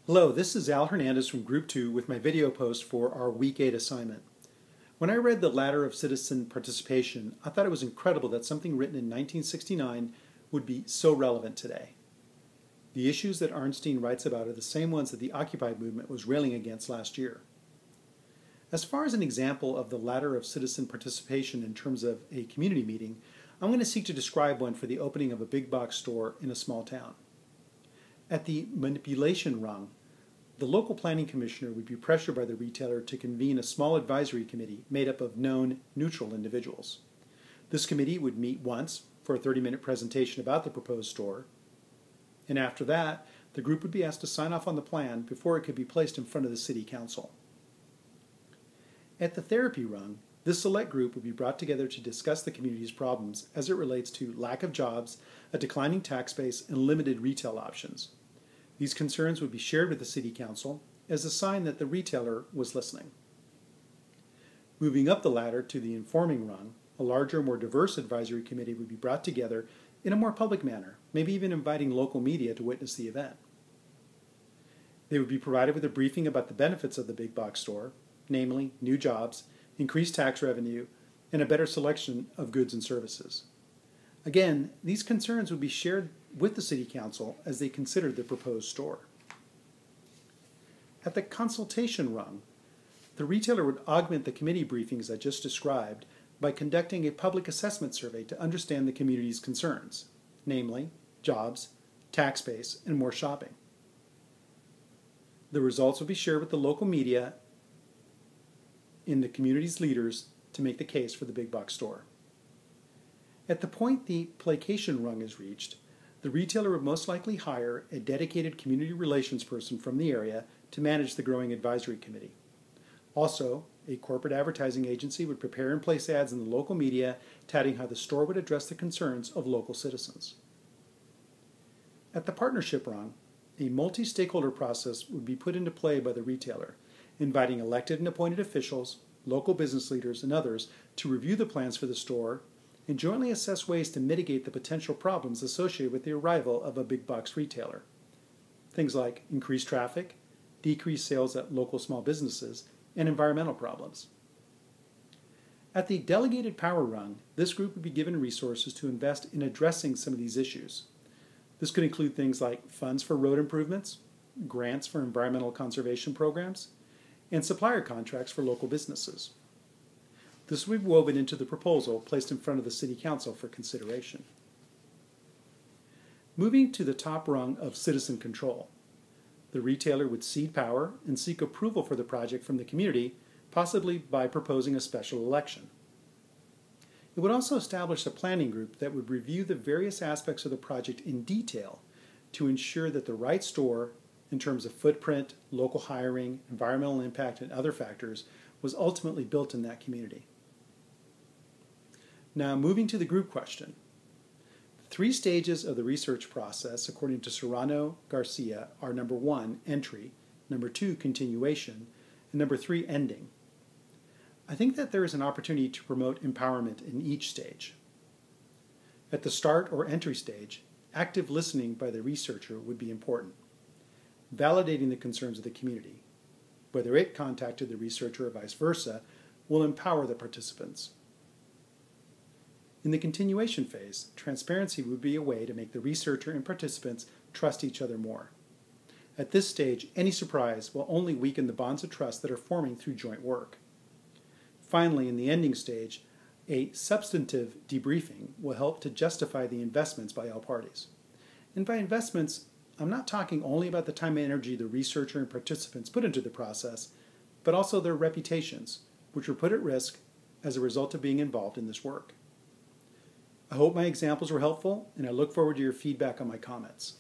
Hello, this is Al Hernandez from Group 2 with my video post for our Week 8 assignment. When I read The Ladder of Citizen Participation, I thought it was incredible that something written in 1969 would be so relevant today. The issues that Arnstein writes about are the same ones that the Occupy movement was railing against last year. As far as an example of the ladder of citizen participation in terms of a community meeting, I'm going to seek to describe one for the opening of a big box store in a small town. At the manipulation rung, the local planning commissioner would be pressured by the retailer to convene a small advisory committee made up of known, neutral individuals. This committee would meet once for a 30-minute presentation about the proposed store, and after that, the group would be asked to sign off on the plan before it could be placed in front of the city council. At the therapy rung, this select group would be brought together to discuss the community's problems as it relates to lack of jobs, a declining tax base, and limited retail options. These concerns would be shared with the City Council as a sign that the retailer was listening. Moving up the ladder to the informing rung, a larger, more diverse advisory committee would be brought together in a more public manner, maybe even inviting local media to witness the event. They would be provided with a briefing about the benefits of the big box store, namely new jobs, increased tax revenue, and a better selection of goods and services. Again, these concerns would be shared with the City Council as they considered the proposed store. At the consultation rung, the retailer would augment the committee briefings I just described by conducting a public assessment survey to understand the community's concerns, namely jobs, tax base, and more shopping. The results would be shared with the local media and the community's leaders to make the case for the big box store. At the point the placation rung is reached, the retailer would most likely hire a dedicated community relations person from the area to manage the growing advisory committee. Also, a corporate advertising agency would prepare and place ads in the local media touting how the store would address the concerns of local citizens. At the partnership rung, a multi-stakeholder process would be put into play by the retailer, inviting elected and appointed officials, local business leaders, and others to review the plans for the store and jointly assess ways to mitigate the potential problems associated with the arrival of a big box retailer. Things like increased traffic, decreased sales at local small businesses, and environmental problems. At the delegated power rung, this group would be given resources to invest in addressing some of these issues. This could include things like funds for road improvements, grants for environmental conservation programs, and supplier contracts for local businesses. This will be woven into the proposal placed in front of the City Council for consideration. Moving to the top rung of citizen control, the retailer would cede power and seek approval for the project from the community, possibly by proposing a special election. It would also establish a planning group that would review the various aspects of the project in detail to ensure that the right store, in terms of footprint, local hiring, environmental impact, and other factors, was ultimately built in that community. Now, moving to the group question. The three stages of the research process, according to Serrano Garcia, are number 1, entry, number 2, continuation, and number 3, ending. I think that there is an opportunity to promote empowerment in each stage. At the start or entry stage, active listening by the researcher would be important, validating the concerns of the community. Whether it contacted the researcher or vice versa will empower the participants. In the continuation phase, transparency would be a way to make the researcher and participants trust each other more. At this stage, any surprise will only weaken the bonds of trust that are forming through joint work. Finally, in the ending stage, a substantive debriefing will help to justify the investments by all parties. And by investments, I'm not talking only about the time and energy the researcher and participants put into the process, but also their reputations, which were put at risk as a result of being involved in this work. I hope my examples were helpful, and I look forward to your feedback on my comments.